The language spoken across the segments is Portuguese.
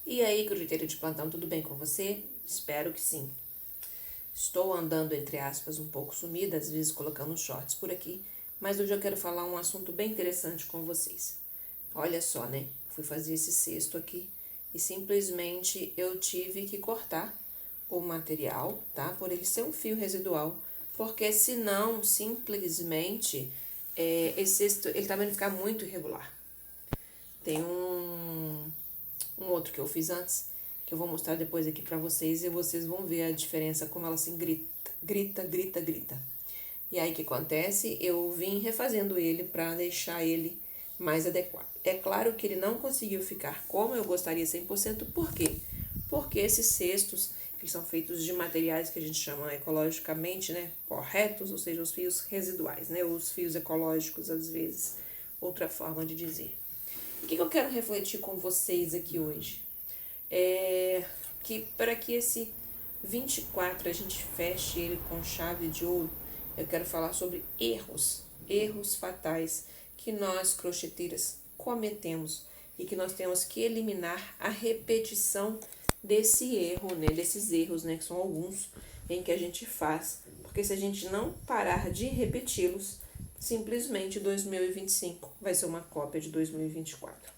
E aí, crochiteira de plantão, tudo bem com você? Espero que sim. Estou andando, entre aspas, um pouco sumida, às vezes colocando shorts por aqui, mas hoje eu quero falar um assunto bem interessante com vocês. Olha só, né? Fui fazer esse cesto aqui e simplesmente eu tive que cortar o material, tá? Por ele ser um fio residual, porque senão, simplesmente, esse cesto, ele tá vendo ficar muito irregular. Tem um outro que eu fiz antes, que eu vou mostrar depois aqui pra vocês e vocês vão ver a diferença, como ela assim grita. E aí o que acontece? Eu vim refazendo ele pra deixar ele mais adequado. É claro que ele não conseguiu ficar como eu gostaria 100%, por quê? Porque esses cestos, eles são feitos de materiais que a gente chama ecologicamente, né, corretos, ou seja, os fios residuais, né, os fios ecológicos, às vezes, outra forma de dizer. O que eu quero refletir com vocês aqui hoje? Que para que esse 24 a gente feche ele com chave de ouro, eu quero falar sobre erros fatais que nós crocheteiras cometemos e que nós temos que eliminar a repetição desse erro, né, desses erros, né, que são alguns em que a gente faz, porque se a gente não parar de repeti-los, simplesmente 2025 vai ser uma cópia de 2024.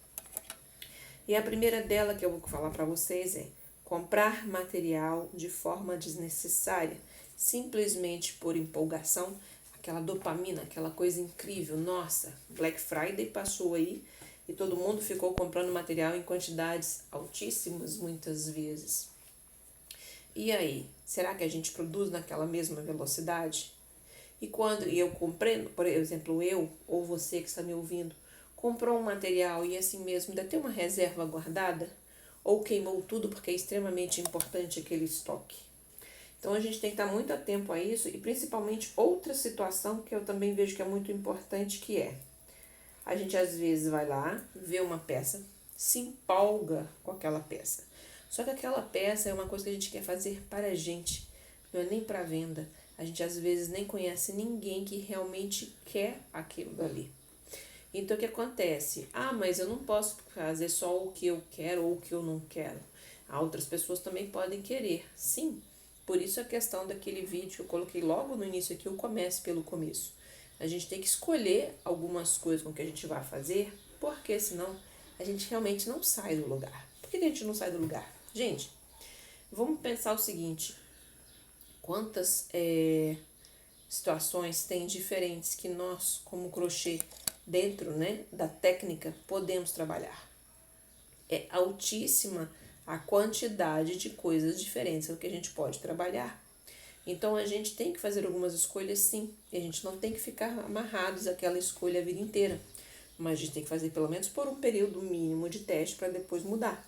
E a primeira dela que eu vou falar para vocês é comprar material de forma desnecessária, simplesmente por empolgação, aquela dopamina, aquela coisa incrível. Nossa, Black Friday passou aí e todo mundo ficou comprando material em quantidades altíssimas muitas vezes. E aí, será que a gente produz naquela mesma velocidade? E quando eu comprei, por exemplo, eu ou você que está me ouvindo, comprou um material e assim mesmo ainda tem uma reserva guardada? Ou queimou tudo porque é extremamente importante aquele estoque? Então a gente tem que estar muito atento a isso e principalmente outra situação que eu também vejo que é muito importante, que é a gente às vezes vai lá, vê uma peça, se empolga com aquela peça. Só que aquela peça é uma coisa que a gente quer fazer para a gente, não é nem para venda. A gente às vezes nem conhece ninguém que realmente quer aquilo dali. Então o que acontece? Ah, mas eu não posso fazer só o que eu quero ou o que eu não quero. Outras pessoas também podem querer, sim. Por isso a questão daquele vídeo que eu coloquei logo no início aqui, eu comece pelo começo. A gente tem que escolher algumas coisas com que a gente vai fazer, porque senão a gente realmente não sai do lugar. Por que a gente não sai do lugar? Gente, vamos pensar o seguinte: quantas situações tem diferentes que nós, como crochê, dentro, né, da técnica, podemos trabalhar. É altíssima a quantidade de coisas diferentes que a gente pode trabalhar. Então a gente tem que fazer algumas escolhas, sim. E a gente não tem que ficar amarrados àquela escolha a vida inteira. Mas a gente tem que fazer pelo menos por um período mínimo de teste para depois mudar.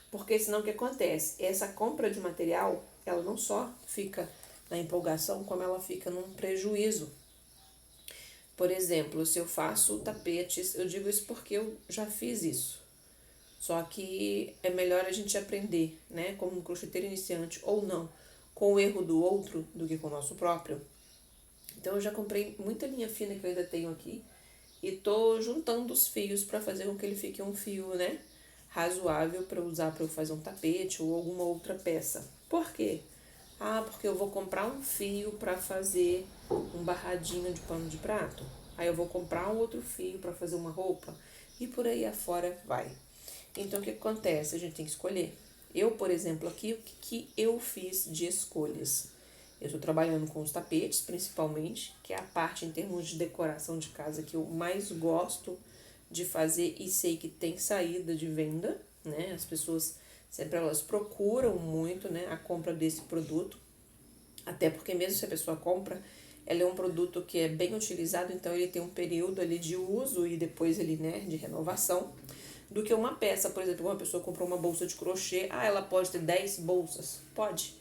Porque senão o que acontece? Essa compra de material, ela não só fica na empolgação, como ela fica num prejuízo. Por exemplo, se eu faço tapetes, eu digo isso porque eu já fiz isso. Só que é melhor a gente aprender, né, como um crocheteiro iniciante ou não, com o erro do outro do que com o nosso próprio. Então eu já comprei muita linha fina que eu ainda tenho aqui e tô juntando os fios para fazer com que ele fique um fio, né, razoável para usar para eu fazer um tapete ou alguma outra peça. Por quê? Ah, porque eu vou comprar um fio para fazer um barradinho de pano de prato. Aí eu vou comprar um outro fio para fazer uma roupa e por aí afora vai. Então o que acontece? A gente tem que escolher. Eu, por exemplo, aqui, o que eu fiz de escolhas? Eu estou trabalhando com os tapetes, principalmente, que é a parte em termos de decoração de casa que eu mais gosto de fazer e sei que tem saída de venda, né? As pessoas sempre elas procuram muito, né, a compra desse produto, até porque mesmo se a pessoa compra, ela é um produto que é bem utilizado, então ele tem um período ali de uso e depois ele, né, de renovação, do que uma peça. Por exemplo, uma pessoa comprou uma bolsa de crochê, ela pode ter 10 bolsas? Pode.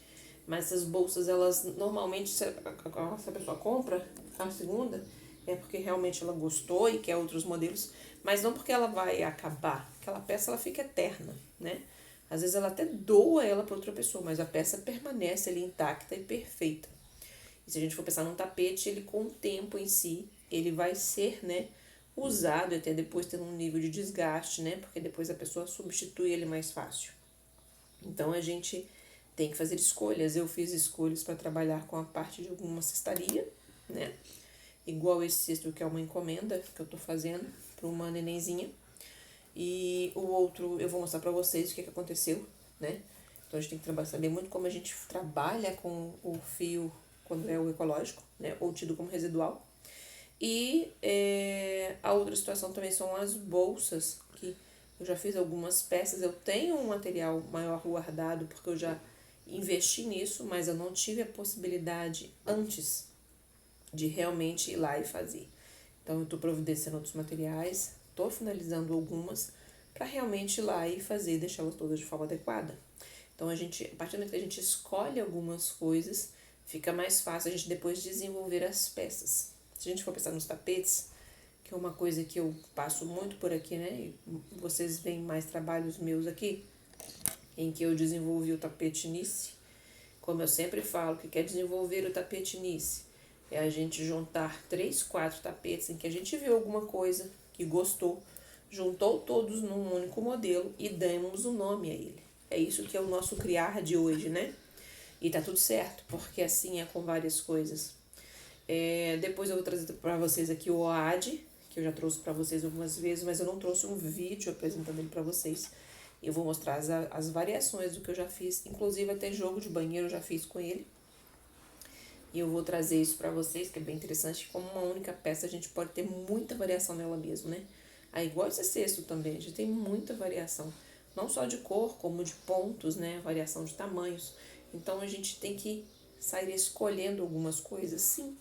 Mas essas bolsas, elas normalmente, se a pessoa compra a segunda, é porque realmente ela gostou e quer outros modelos, mas não porque ela vai acabar. Aquela peça, ela fica eterna, né? Às vezes ela até doa ela para outra pessoa, mas a peça permanece ali intacta e perfeita. E se a gente for pensar num tapete, ele com o tempo em si, ele vai ser, né, usado até depois tendo um nível de desgaste, né? Porque depois a pessoa substitui ele mais fácil. Então a gente tem que fazer escolhas. Eu fiz escolhas para trabalhar com a parte de alguma cestaria, né? Igual esse cesto que é uma encomenda que eu tô fazendo para uma nenenzinha. E o outro eu vou mostrar para vocês o que aconteceu, né? Então a gente tem que saber muito como a gente trabalha com o fio quando é o ecológico, né? Ou tido como residual. E a outra situação também são as bolsas, que eu já fiz algumas peças. Eu tenho um material maior guardado porque eu já investi nisso, mas eu não tive a possibilidade antes de realmente ir lá e fazer. Então eu estou providenciando outros materiais, estou finalizando algumas para realmente ir lá e fazer, deixá-las todas de forma adequada. Então a partir do momento que a gente escolhe algumas coisas, fica mais fácil a gente depois desenvolver as peças. Se a gente for pensar nos tapetes, que é uma coisa que eu passo muito por aqui, né? E vocês veem mais trabalhos meus aqui, em que eu desenvolvi o tapete Nice. Como eu sempre falo, que quer desenvolver o tapete Nice é a gente juntar 3, 4 tapetes em que a gente viu alguma coisa que gostou, juntou todos num único modelo e demos um nome a ele. É isso que é o nosso criar de hoje, né? E tá tudo certo, porque assim é com várias coisas. Depois eu vou trazer para vocês aqui o OAD, que eu já trouxe para vocês algumas vezes, mas eu não trouxe um vídeo apresentando ele para vocês. Eu vou mostrar as variações do que eu já fiz, inclusive até jogo de banheiro eu já fiz com ele. E eu vou trazer isso para vocês, que é bem interessante. Como uma única peça, a gente pode ter muita variação nela mesmo, né? Aí, igual esse cesto também, a gente tem muita variação. Não só de cor, como de pontos, né? Variação de tamanhos. Então, a gente tem que sair escolhendo algumas coisas, sim.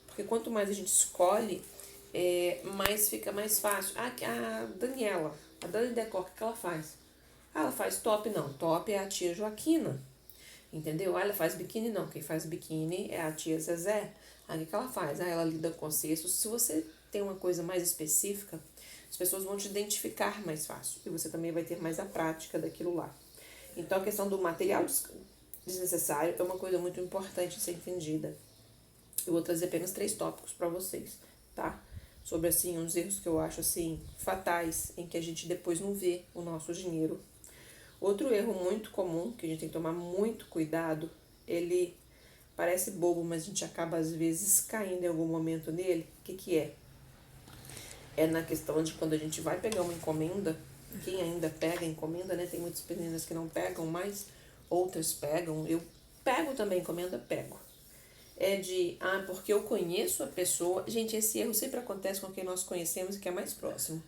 Porque quanto mais a gente escolhe, mais fica mais fácil. A Daniela, a Dani Decor, o que ela faz? Ela faz top, não. Top é a tia Joaquina. Entendeu? Ela faz biquíni, não. Quem faz biquíni é a tia Zezé. Aí o que ela faz? Ela lida com cestos. Se você tem uma coisa mais específica, as pessoas vão te identificar mais fácil. E você também vai ter mais a prática daquilo lá. Então, a questão do material desnecessário é uma coisa muito importante de ser entendida. Eu vou trazer apenas 3 tópicos para vocês, tá? Sobre, assim, uns erros que eu acho, assim, fatais, em que a gente depois não vê o nosso dinheiro. Outro erro muito comum, que a gente tem que tomar muito cuidado, ele parece bobo, mas a gente acaba às vezes caindo em algum momento nele. O que é? É na questão de quando a gente vai pegar uma encomenda, quem ainda pega encomenda, né? Tem muitas meninas que não pegam, mas outras pegam. Eu pego também encomenda, pego. Porque eu conheço a pessoa. Gente, esse erro sempre acontece com quem nós conhecemos e que é mais próximo.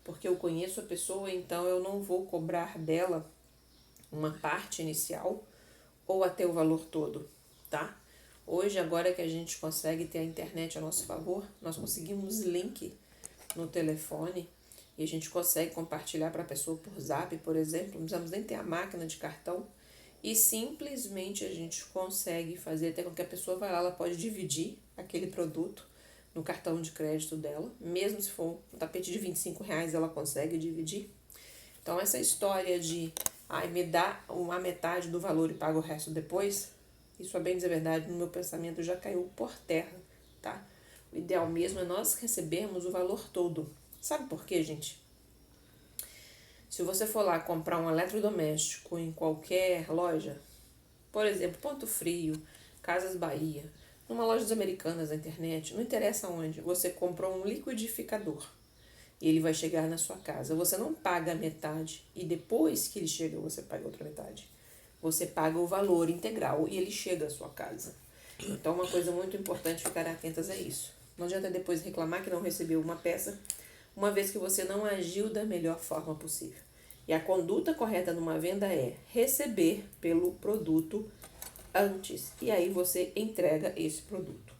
Porque eu conheço a pessoa, então eu não vou cobrar dela uma parte inicial ou até o valor todo, tá? Hoje, agora que a gente consegue ter a internet a nosso favor, nós conseguimos link no telefone e a gente consegue compartilhar para a pessoa por zap, por exemplo. Não precisamos nem ter a máquina de cartão e simplesmente a gente consegue fazer até com que a pessoa vá lá, ela pode dividir aquele produto no cartão de crédito dela, mesmo se for um tapete de R$ 25, ela consegue dividir. Então, essa história de me dá uma metade do valor e paga o resto depois, isso, a bem dizer a verdade, no meu pensamento já caiu por terra, tá? O ideal mesmo é nós recebermos o valor todo. Sabe por quê, gente? Se você for lá comprar um eletrodoméstico em qualquer loja, por exemplo, Ponto Frio, Casas Bahia, numa loja das Americanas na internet, não interessa onde, você comprou um liquidificador e ele vai chegar na sua casa. Você não paga a metade e depois que ele chega você paga a outra metade. Você paga o valor integral e ele chega à sua casa. Então, uma coisa muito importante ficar atentas a isso. Não adianta depois reclamar que não recebeu uma peça, uma vez que você não agiu da melhor forma possível. E a conduta correta numa venda é receber pelo produto antes. E aí você entrega esse produto.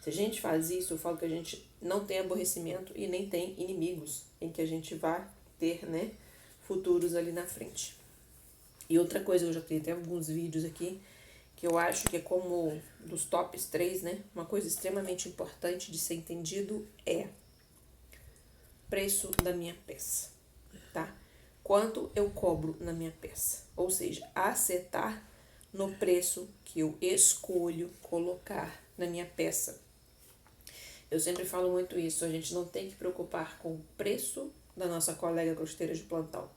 Se a gente faz isso, eu falo que a gente não tem aborrecimento e nem tem inimigos em que a gente vai ter, né, futuros ali na frente. E outra coisa, eu já tenho até alguns vídeos aqui, que eu acho que é como dos tops 3, né? Uma coisa extremamente importante de ser entendido é preço da minha peça, tá? Quanto eu cobro na minha peça. Ou seja, acertar no preço que eu escolho colocar na minha peça. Eu sempre falo muito isso, a gente não tem que preocupar com o preço da nossa colega costeira de plantão.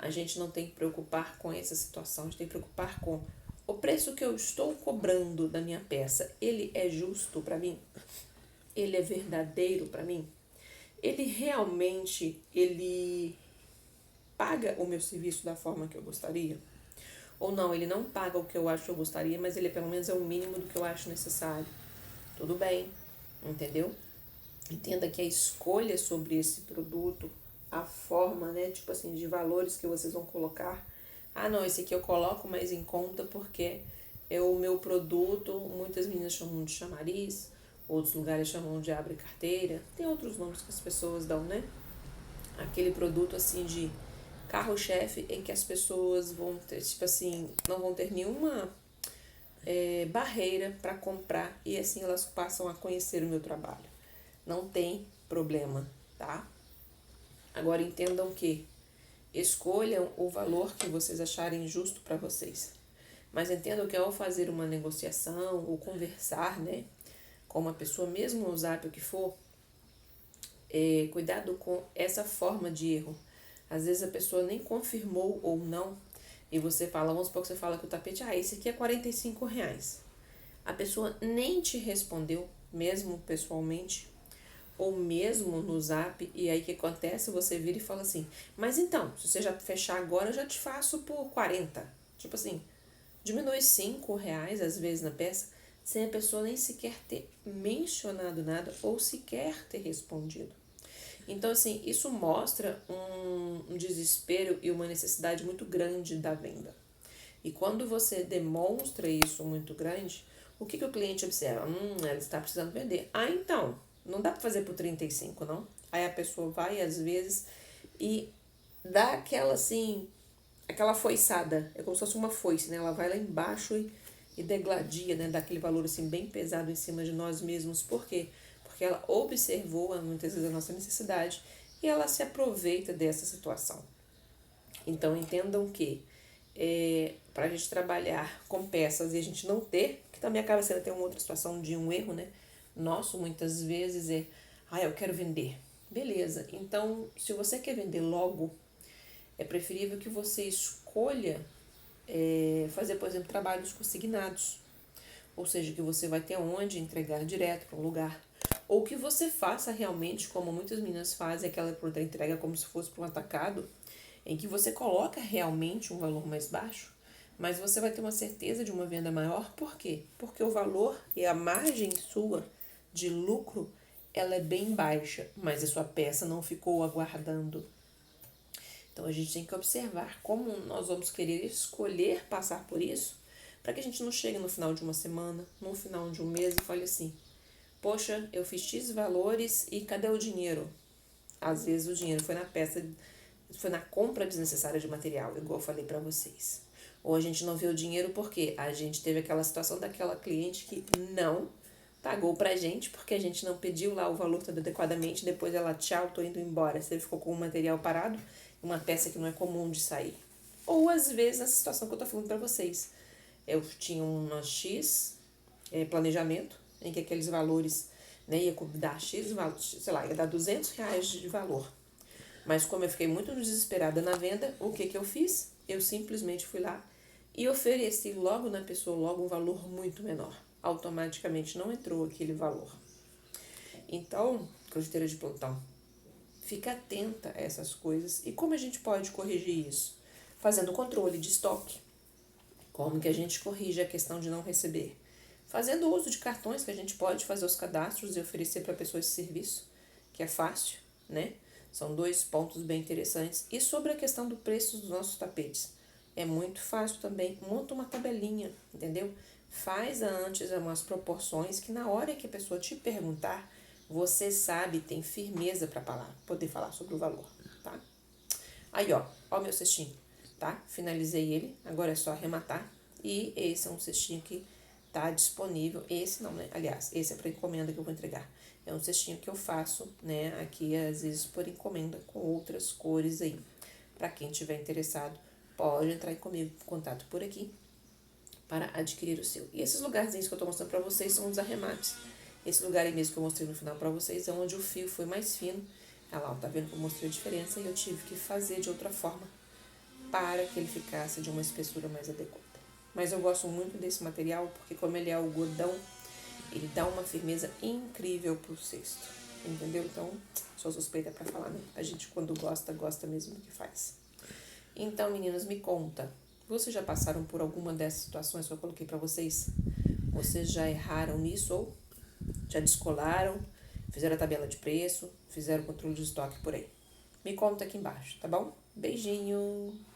A gente não tem que preocupar com essa situação, a gente tem que preocupar com o preço que eu estou cobrando da minha peça. Ele é justo para mim? Ele é verdadeiro para mim? Ele paga o meu serviço da forma que eu gostaria? Ou não, ele não paga o que eu acho que eu gostaria, mas ele pelo menos é o mínimo do que eu acho necessário. Tudo bem, entendeu? Entenda que a escolha sobre esse produto, a forma, né, tipo assim, de valores que vocês vão colocar. Ah, não, esse aqui eu coloco mais em conta porque é o meu produto, muitas meninas chamam de chamariz, outros lugares chamam de abre carteira, tem outros nomes que as pessoas dão, né? Aquele produto assim de carro-chefe em que as pessoas vão ter, tipo assim, não vão ter nenhuma barreira para comprar e assim elas passam a conhecer o meu trabalho. Não tem problema, tá? Agora entendam que escolham o valor que vocês acharem justo para vocês. Mas entendam que ao fazer uma negociação ou conversar, né, com uma pessoa, mesmo no Zap o que for, cuidado com essa forma de erro. Às vezes a pessoa nem confirmou ou não, e você fala, vamos supor que você fala que o tapete, esse aqui é R$ 45. A pessoa nem te respondeu, mesmo pessoalmente, ou mesmo no Zap, e aí o que acontece? Você vira e fala assim, mas então, se você já fechar agora, eu já te faço por 40. Tipo assim, diminui R$ 5 às vezes na peça, sem a pessoa nem sequer ter mencionado nada ou sequer ter respondido. Então, assim, isso mostra um desespero e uma necessidade muito grande da venda. E quando você demonstra isso muito grande, o que o cliente observa? Ela está precisando vender. Ah, então, não dá para fazer por 35, não? Aí a pessoa vai, às vezes, e dá aquela, assim, aquela foiçada. É como se fosse uma foice, né? Ela vai lá embaixo e degladia, né? Dá aquele valor, assim, bem pesado em cima de nós mesmos. Por quê? Porque ela observou, muitas vezes, a nossa necessidade e ela se aproveita dessa situação. Então, entendam que para a gente trabalhar com peças e a gente não ter, que também acaba sendo até uma outra situação de um erro, né? Nosso, muitas vezes, eu quero vender. Beleza, então, se você quer vender logo, é preferível que você escolha fazer, por exemplo, trabalhos consignados. Ou seja, que você vai ter onde entregar direto para um lugar. Ou que você faça realmente, como muitas meninas fazem, aquela pronta entrega como se fosse para um atacado, em que você coloca realmente um valor mais baixo, mas você vai ter uma certeza de uma venda maior. Por quê? Porque o valor e a margem sua de lucro, ela é bem baixa, mas a sua peça não ficou aguardando. Então a gente tem que observar como nós vamos querer escolher passar por isso, para que a gente não chegue no final de uma semana, no final de um mês e fale assim, poxa, eu fiz X valores e cadê o dinheiro? Às vezes o dinheiro foi na peça, foi na compra desnecessária de material, igual eu falei para vocês. Ou a gente não vê o dinheiro porque a gente teve aquela situação daquela cliente que não pagou pra gente porque a gente não pediu lá o valor todo adequadamente, depois ela, tchau, tô indo embora. Você ficou com o material parado, uma peça que não é comum de sair. Ou às vezes essa situação que eu tô falando pra vocês. Eu tinha uma X planejamento, em que aqueles valores, né, ia dar X, sei lá, ia dar R$ 200 de valor. Mas como eu fiquei muito desesperada na venda, o que eu fiz? Eu simplesmente fui lá e ofereci logo na pessoa logo um valor muito menor. Automaticamente não entrou aquele valor. Então, crossfiteira de plantão, fica atenta a essas coisas. E como a gente pode corrigir isso? Fazendo controle de estoque. Como que a gente corrige a questão de não receber? Fazendo uso de cartões, que a gente pode fazer os cadastros e oferecer para a pessoa esse serviço, que é fácil, né? São 2 pontos bem interessantes. E sobre a questão do preço dos nossos tapetes, é muito fácil também. Monta uma tabelinha, entendeu? Faz antes umas proporções que na hora que a pessoa te perguntar, você sabe, tem firmeza para poder falar sobre o valor, tá? Aí, ó o meu cestinho, tá? Finalizei ele, agora é só arrematar. E esse é um cestinho que tá disponível. Esse não, né? Aliás, esse é para encomenda que eu vou entregar. É um cestinho que eu faço, né? Aqui, às vezes, por encomenda com outras cores aí. Para quem tiver interessado, pode entrar comigo em contato por aqui para adquirir o seu. E esses lugarzinhos que eu tô mostrando para vocês são os arremates. Esse lugar aí mesmo que eu mostrei no final para vocês é onde o fio foi mais fino. Olha lá, tá vendo que eu mostrei a diferença e eu tive que fazer de outra forma para que ele ficasse de uma espessura mais adequada. Mas eu gosto muito desse material porque como ele é algodão, ele dá uma firmeza incrível pro cesto, entendeu? Então, sou suspeita pra falar, né? A gente quando gosta, gosta mesmo do que faz. Então, meninas, me conta, vocês já passaram por alguma dessas situações que eu coloquei pra vocês? Vocês já erraram nisso ou já descolaram, fizeram a tabela de preço, fizeram o controle de estoque por aí? Me conta aqui embaixo, tá bom? Beijinho!